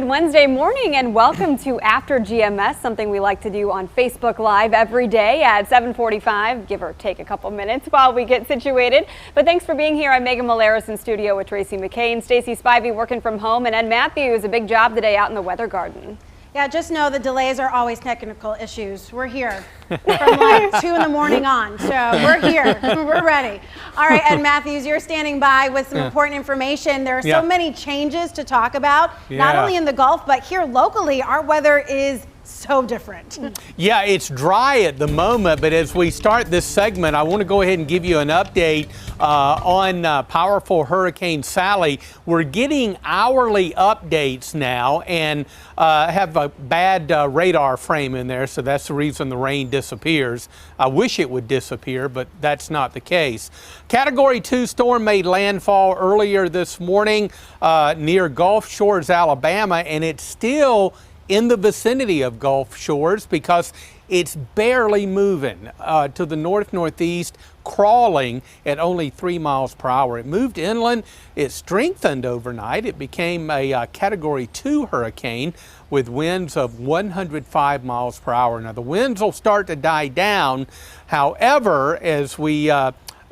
Good Wednesday morning and welcome to After GMS, something we like to do on Facebook Live every day at 7:45, give or take a couple minutes while we get situated. But thanks for being here. I'm Megan Maleris in studio with Tracy McCain, Stacey Spivey working from home, and Ed Matthews. A big job today out in the weather garden. Yeah, just know the delays are always technical issues. We're here from like 2 in the morning on, so we're here. We're ready. All right, Ed Matthews, you're standing by with some important information. There are so many changes to talk about, not only in the Gulf, but here locally, our weather is so different. Yeah, it's dry at the moment, but as we start this segment, I want to go ahead and give you an update on powerful Hurricane Sally. We're getting hourly updates now and have a bad radar frame in there, so that's the reason the rain disappears. I wish it would disappear, but that's not the case. Category 2 storm made landfall earlier this morning near Gulf Shores, Alabama, and it's still in the vicinity of Gulf Shores because it's barely moving to the north-northeast, crawling at only 3 miles per hour. It moved inland. It strengthened overnight. It became a Category 2 hurricane with winds of 105 miles per hour. Now, the winds will start to die down. However, as we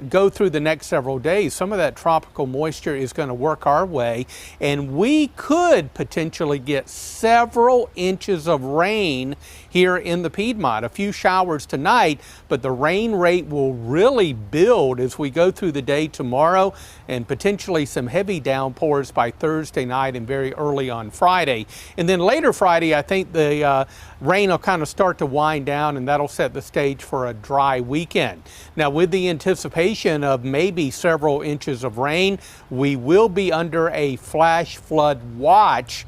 go through the next several days, some of that tropical moisture is going to work our way, and we could potentially get several inches of rain here in the Piedmont. A few showers tonight, but the rain rate will really build as we go through the day tomorrow, and potentially some heavy downpours by Thursday night and very early on Friday. And then later Friday, I think the rain will kind of start to wind down, and that'll set the stage for a dry weekend. Now, with the anticipation of maybe several inches of rain, we will be under a flash flood watch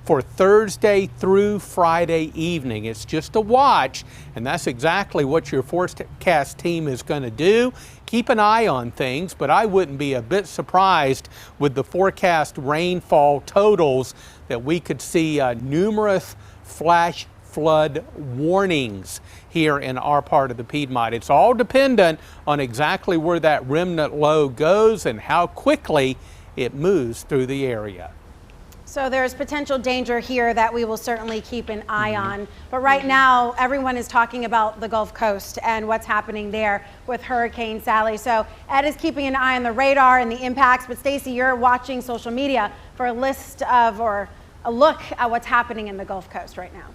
for Thursday through Friday evening. It's just a watch, and that's exactly what your forecast team is going to do. Keep an eye on things, but I wouldn't be a bit surprised with the forecast rainfall totals that we could see numerous flash flood warnings here in our part of the Piedmont. It's all dependent on exactly where that remnant low goes and how quickly it moves through the area. So there's potential danger here that we will certainly keep an eye on. But right now, everyone is talking about the Gulf Coast and what's happening there with Hurricane Sally. So Ed is keeping an eye on the radar and the impacts. But Stacey, you're watching social media for a list of or a look at what's happening in the Gulf Coast right now.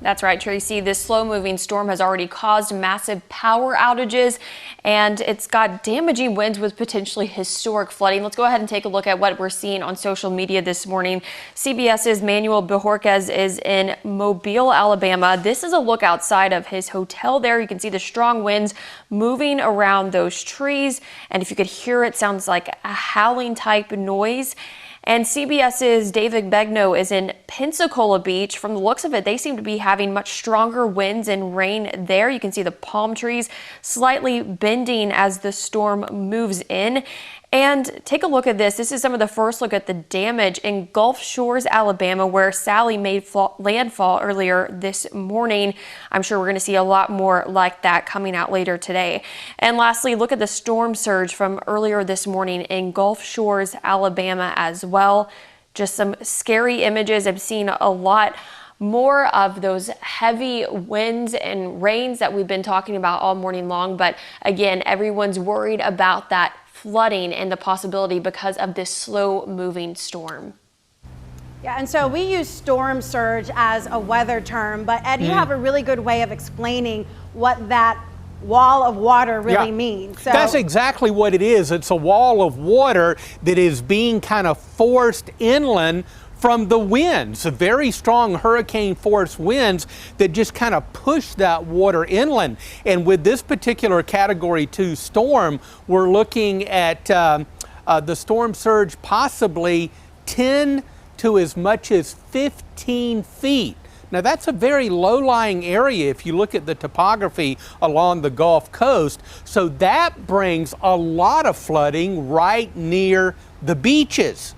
That's right, Tracy. This slow-moving storm has already caused massive power outages, and it's got damaging winds with potentially historic flooding. Let's go ahead and take a look at what we're seeing on social media this morning. CBS's Manuel Bojorquez is in Mobile, Alabama. This is a look outside of his hotel there. You can see the strong winds moving around those trees, and if you could hear it, sounds like a howling type noise. And CBS's David Begno is in Pensacola Beach. From the looks of it, they seem to be having much stronger winds and rain there. You can see the palm trees slightly bending as the storm moves in. And take a look at this. This is some of the first look at the damage in Gulf Shores, Alabama, where Sally made landfall earlier this morning. I'm sure we're going to see a lot more like that coming out later today. And lastly, look at the storm surge from earlier this morning in Gulf Shores, Alabama as well. Just some scary images. I've seen a lot more of those heavy winds and rains that we've been talking about all morning long. But again, everyone's worried about that flooding and the possibility because of this slow moving storm. Yeah, and so we use storm surge as a weather term, but Ed, you have a really good way of explaining what that wall of water really means. So that's exactly what it is. It's a wall of water that is being kind of forced inland from the winds, the very strong hurricane force winds that just kind of push that water inland. And with this particular Category 2 storm, we're looking at the storm surge possibly 10 to as much as 15 feet. Now, that's a very low-lying area if you look at the topography along the Gulf Coast. So that brings a lot of flooding right near the beaches.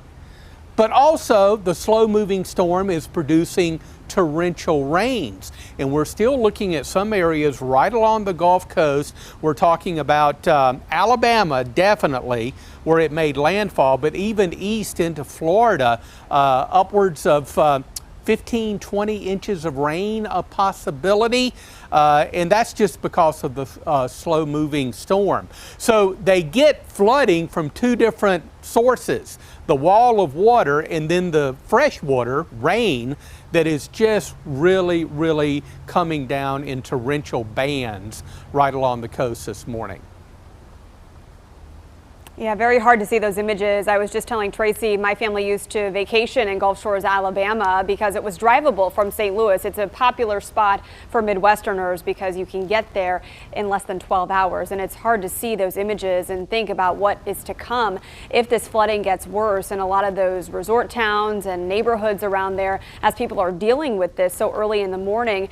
But also, the slow-moving storm is producing torrential rains. And we're still looking at some areas right along the Gulf Coast. We're talking about Alabama, definitely, where it made landfall, but even east into Florida, upwards of 15, 20 inches of rain a possibility. And that's just because of the slow-moving storm. So they get flooding from two different sources, the wall of water and then the fresh water, rain, that is just really, really coming down in torrential bands right along the coast this morning. Yeah, very hard to see those images. I was just telling Tracy, my family used to vacation in Gulf Shores, Alabama, because it was drivable from St. Louis. It's a popular spot for Midwesterners because you can get there in less than 12 hours. And it's hard to see those images and think about what is to come if this flooding gets worse in a lot of those resort towns and neighborhoods around there as people are dealing with this so early in the morning.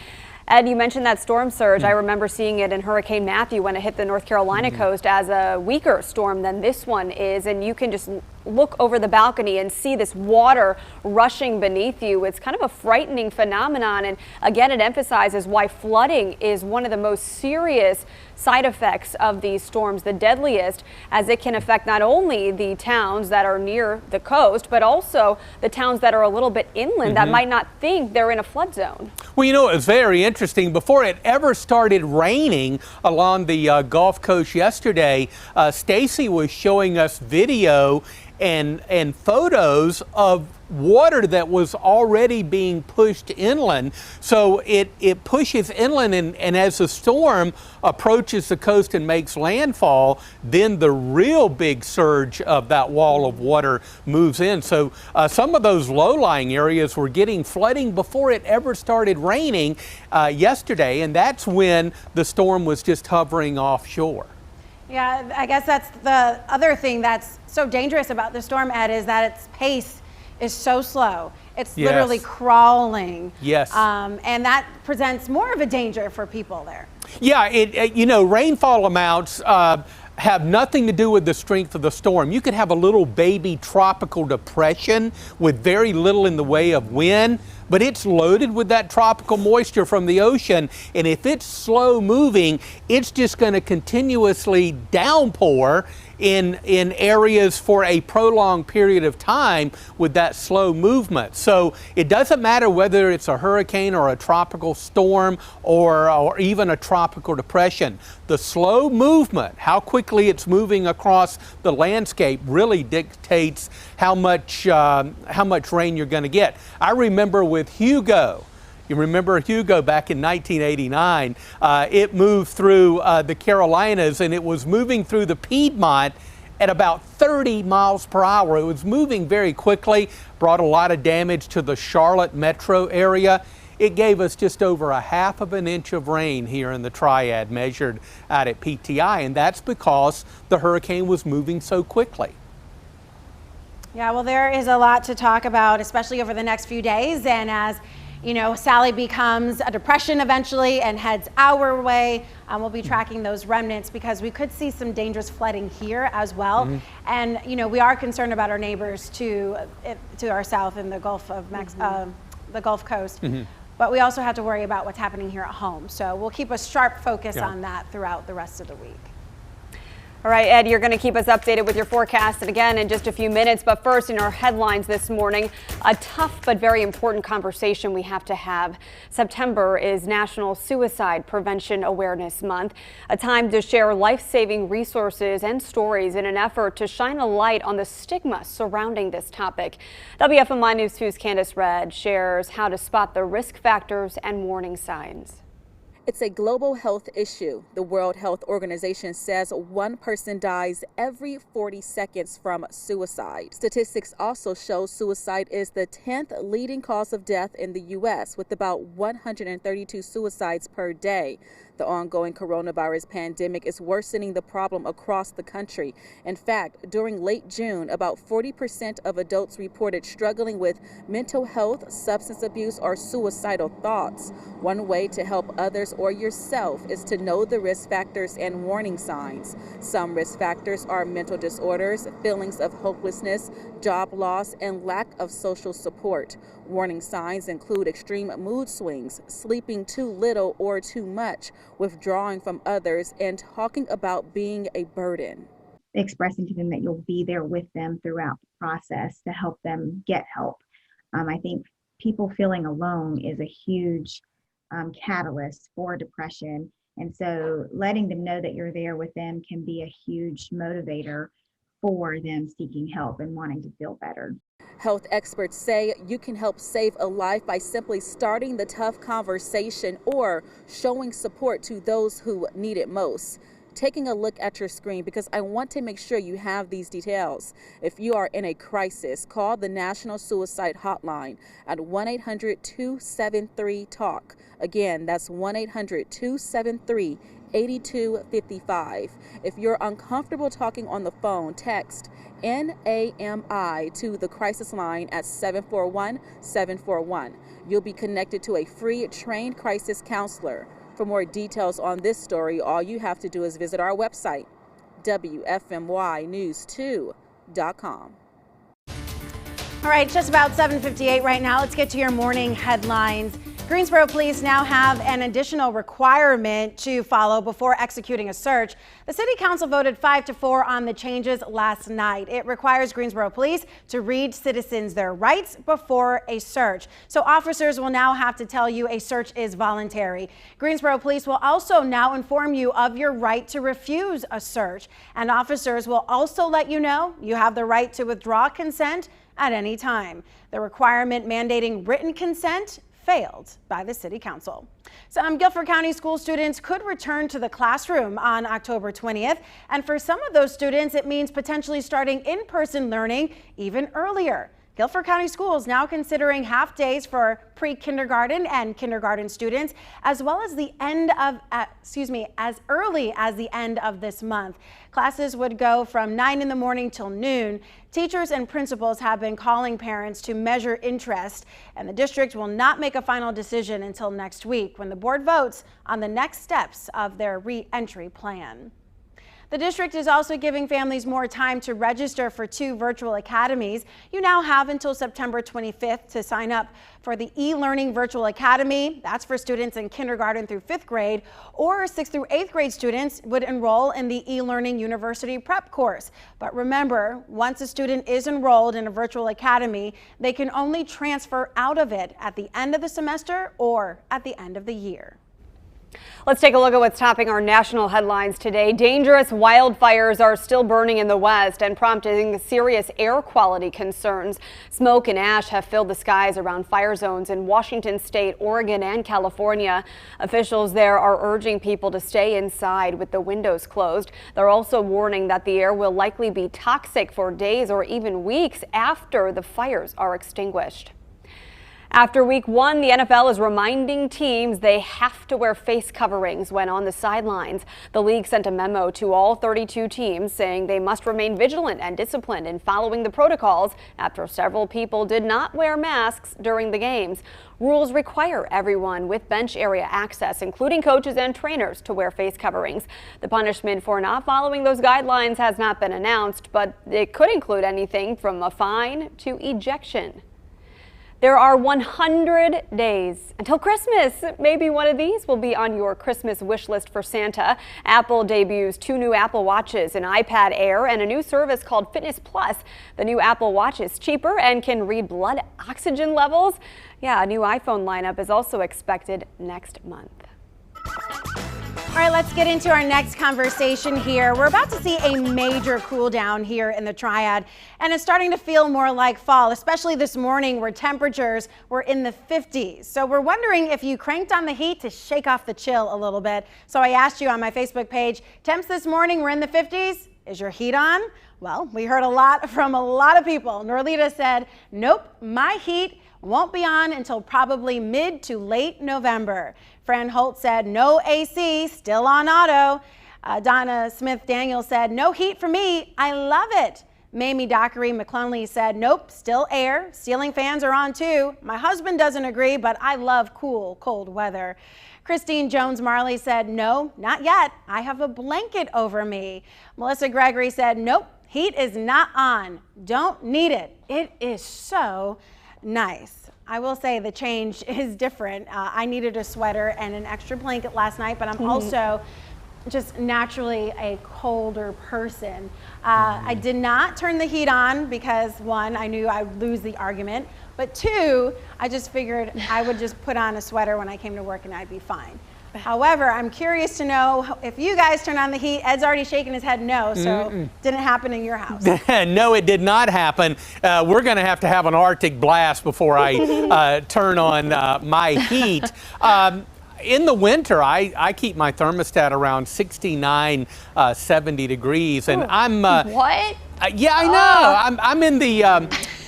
Ed, you mentioned that storm surge. I remember seeing it in Hurricane Matthew when it hit the North Carolina coast as a weaker storm than this one is. And you can just look over the balcony and see this water rushing beneath you. It's kind of a frightening phenomenon. And again, it emphasizes why flooding is one of the most serious side effects of these storms, the deadliest, as it can affect not only the towns that are near the coast, but also the towns that are a little bit inland that might not think they're in a flood zone. Well, you know, it was very interesting. Before it ever started raining along the Gulf Coast yesterday, Stacy was showing us video and photos of water that was already being pushed inland. So it pushes inland, and as the storm approaches the coast and makes landfall, then the real big surge of that wall of water moves in. So some of those low-lying areas were getting flooding before it ever started raining yesterday, and that's when the storm was just hovering offshore. Yeah, I guess that's the other thing that's so dangerous about the storm, Ed, is that its pace is so slow. It's literally crawling. Yes. And that presents more of a danger for people there. Yeah, you know, rainfall amounts have nothing to do with the strength of the storm. You could have a little baby tropical depression with very little in the way of wind, but it's loaded with that tropical moisture from the ocean, and if it's slow moving, it's just going to continuously downpour in areas for a prolonged period of time with that slow movement. So it doesn't matter whether it's a hurricane or a tropical storm or even a tropical depression. The slow movement, how quickly it's moving across the landscape, really dictates how much rain you're going to get. I remember with Hugo. You remember Hugo back in 1989, it moved through the Carolinas, and it was moving through the Piedmont at about 30 miles per hour. It was moving very quickly, brought a lot of damage to the Charlotte metro area. It gave us just over a half of an inch of rain here in the Triad measured out at PTI, and that's because the hurricane was moving so quickly. Yeah, well, there is a lot to talk about, especially over the next few days. And as you know, Sally becomes a depression eventually and heads our way, we'll be tracking those remnants because we could see some dangerous flooding here as well. And, you know, we are concerned about our neighbors to our south in the Gulf of the Gulf Coast. But we also have to worry about what's happening here at home. So we'll keep a sharp focus on that throughout the rest of the week. All right, Ed, you're going to keep us updated with your forecast and again in just a few minutes. But first, in our headlines this morning, a tough but very important conversation we have to have. September is National Suicide Prevention Awareness Month, a time to share life-saving resources and stories in an effort to shine a light on the stigma surrounding this topic. WFMI News 2's Candace Red shares how to spot the risk factors and warning signs. It's a global health issue. The World Health Organization says one person dies every 40 seconds from suicide. Statistics also show suicide is the 10th leading cause of death in the U.S., with about 132 suicides per day. The ongoing coronavirus pandemic is worsening the problem across the country. In fact, during late June, about 40% of adults reported struggling with mental health, substance abuse, or suicidal thoughts. One way to help others or yourself is to know the risk factors and warning signs. Some risk factors are mental disorders, feelings of hopelessness, job loss, and lack of social support. Warning signs include extreme mood swings, sleeping too little or too much, withdrawing from others, and talking about being a burden. Expressing to them that you'll be there with them throughout the process to help them get help. I think people feeling alone is a huge catalyst for depression. And so letting them know that you're there with them can be a huge motivator for them seeking help and wanting to feel better. Health experts say you can help save a life by simply starting the tough conversation or showing support to those who need it most. Taking a look at your screen, because I want to make sure you have these details. If you are in a crisis, call the National Suicide Hotline at 1-800-273-TALK. Again, that's 1-800-273-8255. If you're uncomfortable talking on the phone, text NAMI to the crisis line at 741-741. You'll be connected to a free trained crisis counselor. For more details on this story, all you have to do is visit our website, WFMYnews2.com. All right, just about 7:58 right now. Let's get to your morning headlines. Greensboro police now have an additional requirement to follow before executing a search. The city council voted 5-4 on the changes last night. It requires Greensboro police to read citizens their rights before a search. So officers will now have to tell you a search is voluntary. Greensboro police will also now inform you of your right to refuse a search. And officers will also let you know you have the right to withdraw consent at any time. The requirement mandating written consent failed by the city council. Some Guilford County school students could return to the classroom on October 20th. And for some of those students, it means potentially starting in-person learning even earlier. Guilford County Schools now considering half days for pre-kindergarten and kindergarten students, as well as as early as the end of this month. Classes would go from 9 in the morning till noon. Teachers and principals have been calling parents to measure interest, and the district will not make a final decision until next week when the board votes on the next steps of their re-entry plan. The district is also giving families more time to register for 2 virtual academies. You now have until September 25th to sign up for the e-learning virtual academy. That's for students in kindergarten through 5th grade, or 6th through 8th grade students would enroll in the e-learning university prep course. But remember, once a student is enrolled in a virtual academy, they can only transfer out of it at the end of the semester or at the end of the year. Let's take a look at what's topping our national headlines today. Dangerous wildfires are still burning in the West and prompting serious air quality concerns. Smoke and ash have filled the skies around fire zones in Washington State, Oregon, and California. Officials there are urging people to stay inside with the windows closed. They're also warning that the air will likely be toxic for days or even weeks after the fires are extinguished. After week 1, the NFL is reminding teams they have to wear face coverings when on the sidelines. The league sent a memo to all 32 teams saying they must remain vigilant and disciplined in following the protocols after several people did not wear masks during the games. Rules require everyone with bench area access, including coaches and trainers, to wear face coverings. The punishment for not following those guidelines has not been announced, but it could include anything from a fine to ejection. There are 100 days until Christmas. Maybe one of these will be on your Christmas wish list for Santa. Apple debuts 2 new Apple Watches, an iPad Air, and a new service called Fitness Plus. The new Apple Watch is cheaper and can read blood oxygen levels. Yeah, a new iPhone lineup is also expected next month. All right, let's get into our next conversation here. We're about to see a major cool down here in the Triad, and it's starting to feel more like fall, especially this morning where temperatures were in the 50s. So we're wondering if you cranked on the heat to shake off the chill a little bit. So I asked you on my Facebook page, temps this morning were in the 50s. Is your heat on? Well, we heard a lot from a lot of people. Norlita said, nope, my heat Won't be on until probably mid to late November. Fran Holt said, no AC, still on auto. Donna Smith Daniel said, no heat for me. I love it. Mamie Dockery McClunley said, nope, still air. Ceiling fans are on too. My husband doesn't agree, but I love cool, cold weather. Christine Jones Marley said, no, not yet. I have a blanket over me. Melissa Gregory said, nope, heat is not on. Don't need it. It is so nice. I will say the change is different. I needed a sweater and an extra blanket last night, but I'm also just naturally a colder person. I did not turn the heat on because, one, I knew I would lose the argument, but two, I just figured I would just put on a sweater when I came to work and I'd be fine. However, I'm curious to know if you guys turn on the heat. Ed's already shaking his head no, so didn't happen in your house. No, it did not happen. We're going to have an Arctic blast before I turn on my heat. In the winter, I keep my thermostat around 69, 70 degrees, and I'm What? yeah, I know.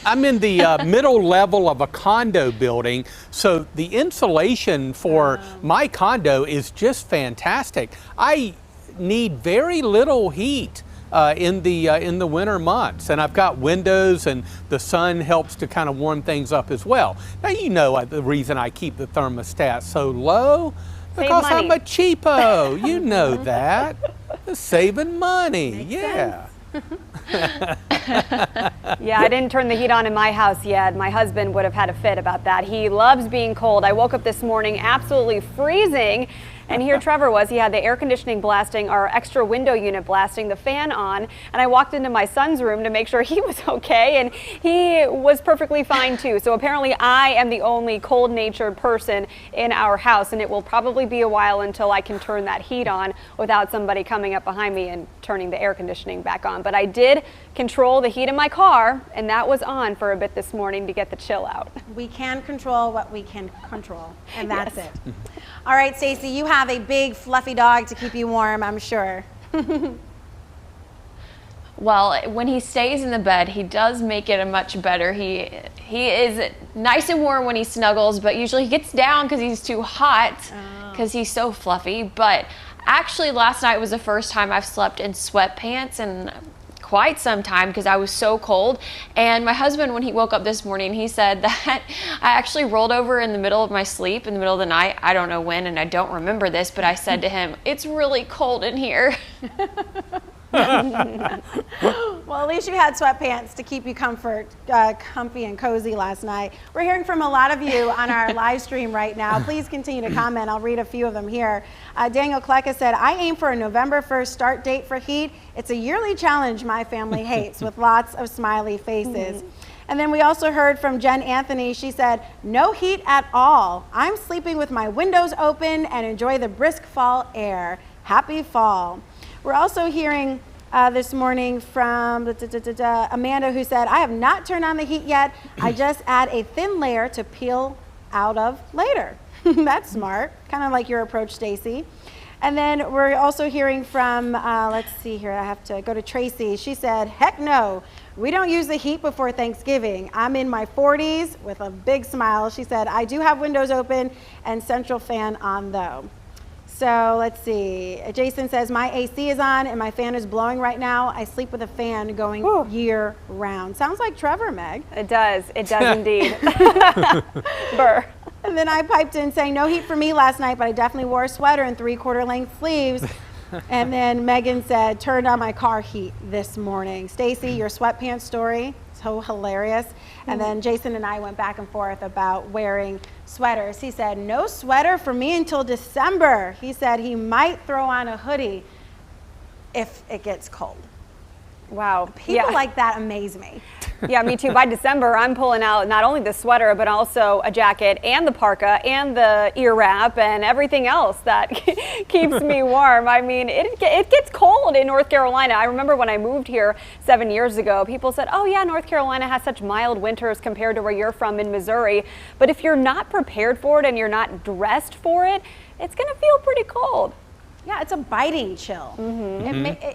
I'm in the middle level of a condo building, so the insulation for my condo is just fantastic. I need very little heat in the winter months, and I've got windows, and the sun helps to kind of warm things up as well. Now you know the reason I keep the thermostat so low, because I'm a cheapo. You know that. Saving money. Makes yeah. Yeah, I didn't turn the heat on in my house yet. My husband would have had a fit about that. He loves being cold. I woke up this morning absolutely freezing. And here Trevor was. He had the air conditioning blasting, our extra window unit blasting, the fan on. And I walked into my son's room to make sure he was okay. And he was perfectly fine too. So apparently I am the only cold-natured person in our house. And it will probably be a while until I can turn that heat on without somebody coming up behind me and turning the air conditioning back on. But I did control the heat in my car, and that was on for a bit this morning to get the chill out. We can control what we can control, and that's it. All right, Stacey, you have a big fluffy dog to keep you warm, I'm sure. Well, when he stays in the bed, he does make it a much better. He is nice and warm when he snuggles, but usually he gets down because he's too hot because he's so fluffy. But actually, last night was the first time I've slept in sweatpants and quite some time because I was so cold. And my husband, when he woke up this morning, he said that I actually rolled over in the middle of my sleep in the middle of the night. I don't know when, and I don't remember this, but I said to him, it's really cold in here. Well, at least you had sweatpants to keep you comfy and cozy last night. We're hearing from a lot of you on our live stream right now. Please continue to comment. I'll read a few of them here. Daniel Kleka said, I aim for a November 1st start date for heat. It's a yearly challenge my family hates, with lots of smiley faces. And then we also heard from Jen Anthony. She said, no heat at all. I'm sleeping with my windows open and enjoy the brisk fall air. Happy fall. We're also hearing this morning from Amanda, who said, I have not turned on the heat yet. I just add a thin layer to peel out of later. That's smart, kind of like your approach, Stacey. And then we're also hearing from, let's see here, I have to go to Tracy. She said, heck no, we don't use the heat before Thanksgiving. I'm in my 40s with a big smile. She said, I do have windows open and central fan on though. So let's see. Jason says, my AC is on and my fan is blowing right now. I sleep with a fan going year round. Sounds like Trevor, Meg. It does indeed. Burr. And then I piped in saying, no heat for me last night, but I definitely wore a sweater and 3/4 length sleeves. And then Megan said, turned on my car heat this morning. Stacey, your sweatpants story, so hilarious. And then Jason and I went back and forth about wearing sweaters. He said, no sweater for me until December. He said he might throw on a hoodie if it gets cold. Wow. People like that amaze me. Yeah, me too. By December, I'm pulling out not only the sweater, but also a jacket and the parka and the ear wrap and everything else that keeps me warm. I mean, it gets cold in North Carolina. I remember when I moved here 7 years ago, people said, oh yeah, North Carolina has such mild winters compared to where you're from in Missouri. But if you're not prepared for it and you're not dressed for it, it's going to feel pretty cold. Yeah, it's a biting chill.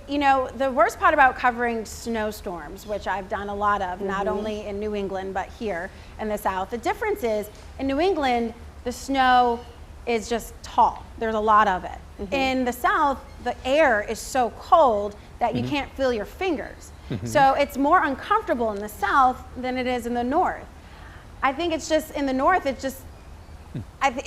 You know, the worst part about covering snowstorms, which I've done a lot of, not only in New England, but here in the South, the difference is in New England, the snow is just tall. There's a lot of it. In the South, the air is so cold that you can't feel your fingers. So it's more uncomfortable in the South than it is in the North. I think it's just in the North, it's just,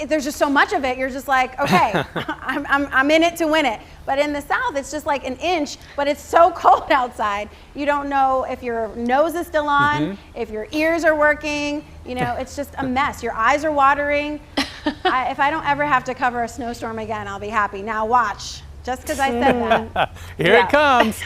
there's just so much of it. You're just like, okay, I'm in it to win it. But in the South, it's just like an inch, but it's so cold outside. You don't know if your nose is still on, if your ears are working. You know, it's just a mess. Your eyes are watering. If I don't ever have to cover a snowstorm again, I'll be happy. Now watch. Just because I said that. Here it comes.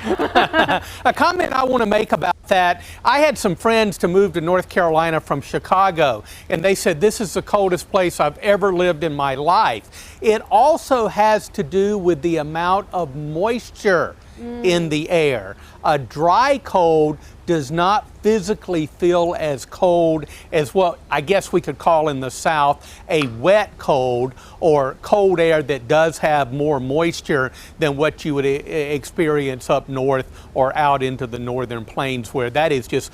A comment I want to make about that. I had some friends to move to North Carolina from Chicago, and they said this is the coldest place I've ever lived in my life. It also has to do with the amount of moisture in the air. A dry cold does not physically feel as cold as what I guess we could call in the South a wet cold, or cold air that does have more moisture than what you would experience up north or out into the northern plains, where that is just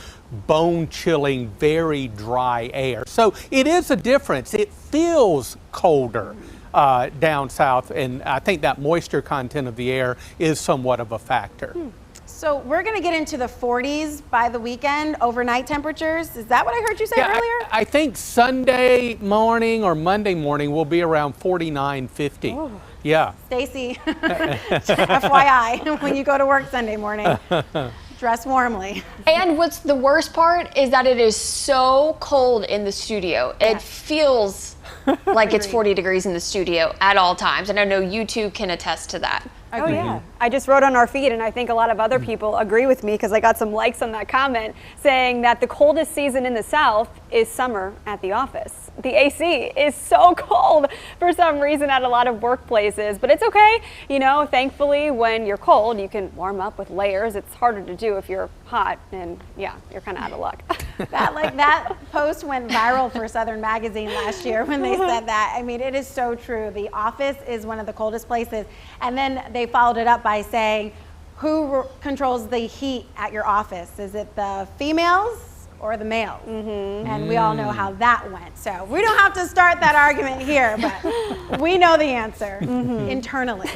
bone-chilling, very dry air. So it is a difference. It feels colder down south, and I think that moisture content of the air is somewhat of a factor. So we're going to get into the 40s by the weekend, overnight temperatures. Is that what I heard you say earlier? I think Sunday morning or Monday morning will be around 49, 50. Ooh. Yeah. Stacy, FYI, when you go to work Sunday morning, dress warmly. And what's the worst part is that it is so cold in the studio. It feels like it's 40 degrees in the studio at all times. And I know you two can attest to that. Oh yeah, I just wrote on our feed, and I think a lot of other people agree with me because I got some likes on that comment saying that the coldest season in the South is summer at the office. The AC is so cold for some reason at a lot of workplaces, but it's okay. You know, thankfully when you're cold, you can warm up with layers. It's harder to do if you're hot, and yeah, you're kind of out of luck. That post went viral for Southern Magazine last year when they said that. I mean, it is so true. The office is one of the coldest places. And then they followed it up by saying, who controls the heat at your office? Is it the females or the males? And we all know how that went. So we don't have to start that argument here, but we know the answer internally.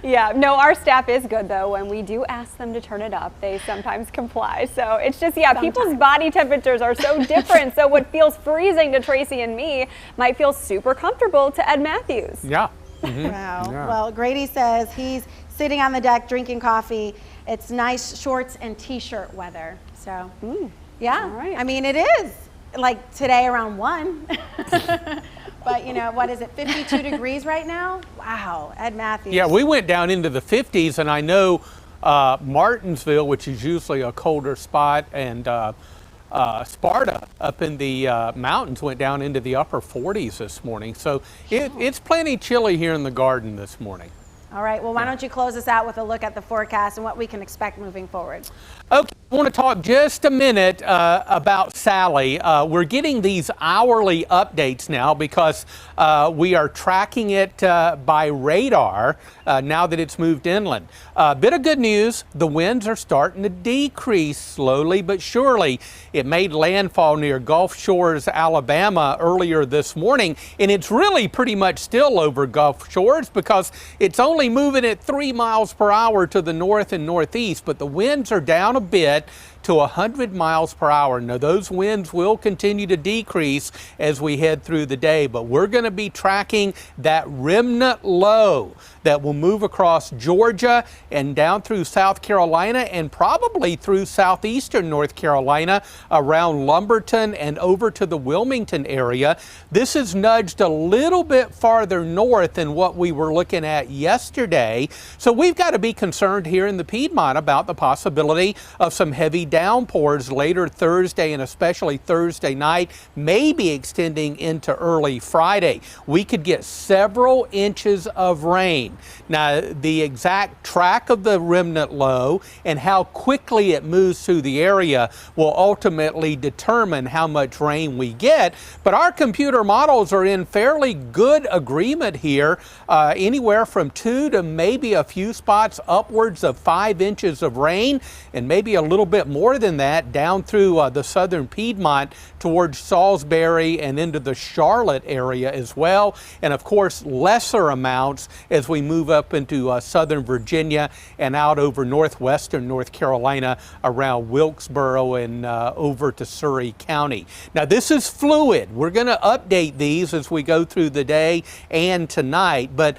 Yeah, no, our staff is good though. When we do ask them to turn it up, they sometimes comply. So it's just, people's body temperatures are so different. So what feels freezing to Tracy and me might feel super comfortable to Ed Matthews. Yeah. Wow. Yeah. Well, Grady says he's sitting on the deck drinking coffee. It's nice shorts and t-shirt weather. So, yeah. All right. I mean, it is like today around 1. But you know, what is it, 52 degrees right now? Wow, Ed Matthews. Yeah, we went down into the 50s, and I know Martinsville, which is usually a colder spot, and Sparta up in the mountains went down into the upper 40s this morning. So it's plenty chilly here in the Garden this morning. All right, well, why don't you close us out with a look at the forecast and what we can expect moving forward? Okay, I want to talk just a minute about Sally. We're getting these hourly updates now because we are tracking it by radar now that it's moved inland. Bit of good news, the winds are starting to decrease slowly but surely. It made landfall near Gulf Shores, Alabama earlier this morning, and it's really pretty much still over Gulf Shores because it's only moving at 3 miles per hour to the north and northeast, but the winds are down a bit to 100 miles per hour. Now those winds will continue to decrease as we head through the day, but we're going to be tracking that remnant low that will move across Georgia and down through South Carolina and probably through southeastern North Carolina around Lumberton and over to the Wilmington area. This is nudged a little bit farther north than what we were looking at yesterday. So we've got to be concerned here in the Piedmont about the possibility of some heavy downpours later Thursday and especially Thursday night, maybe extending into early Friday. We could get several inches of rain. Now, the exact track of the remnant low and how quickly it moves through the area will ultimately determine how much rain we get. But our computer models are in fairly good agreement here, anywhere from 2 to maybe a few spots upwards of 5 inches of rain, and maybe a little bit more than that down through the southern Piedmont towards Salisbury and into the Charlotte area as well. And of course, lesser amounts as we move up into southern Virginia and out over northwestern North Carolina around Wilkesboro and over to Surrey County. Now, this is fluid. We're going to update these as we go through the day and tonight, but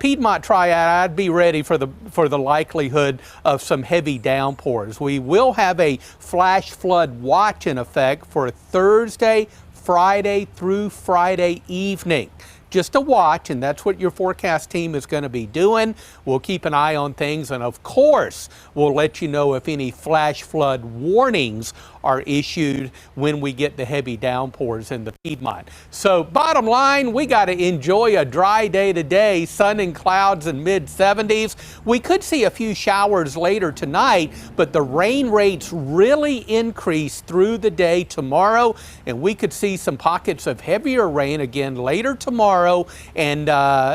Piedmont Triad, I'd be ready for the likelihood of some heavy downpours. We will have a flash flood watch in effect for Thursday, Friday through Friday evening. Just a watch, and that's what your forecast team is going to be doing. We'll keep an eye on things, and of course, we'll let you know if any flash flood warnings are issued when we get the heavy downpours in the Piedmont. So bottom line, we got to enjoy a dry day today, sun and clouds in mid-70s. We could see a few showers later tonight, but the rain rates really increase through the day tomorrow, and we could see some pockets of heavier rain again later tomorrow and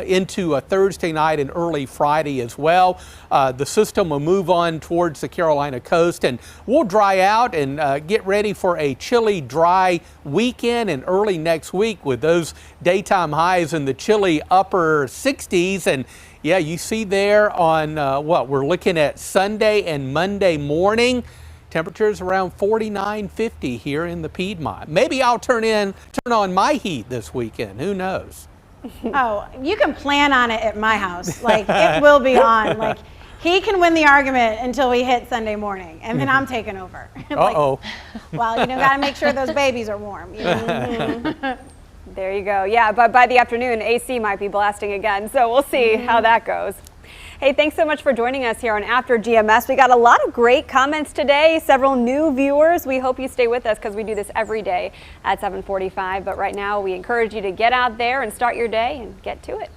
into a Thursday night and early Friday as well. The system will move on towards the Carolina coast, and we'll dry out and get ready for a chilly, dry weekend and early next week with those daytime highs in the chilly upper 60s. And yeah, you see there on we're looking at Sunday and Monday morning. Temperatures around 49, 50 here in the Piedmont. Maybe I'll turn on my heat this weekend. Who knows? Oh, you can plan on it at my house. Like, it will be on. Like, he can win the argument until we hit Sunday morning, and then I'm taking over. Uh-oh. Well, got to make sure those babies are warm. There you go. Yeah, but by the afternoon, AC might be blasting again, so we'll see how that goes. Hey, thanks so much for joining us here on After GMS. We got a lot of great comments today, several new viewers. We hope you stay with us because we do this every day at 7:45. But right now, we encourage you to get out there and start your day and get to it.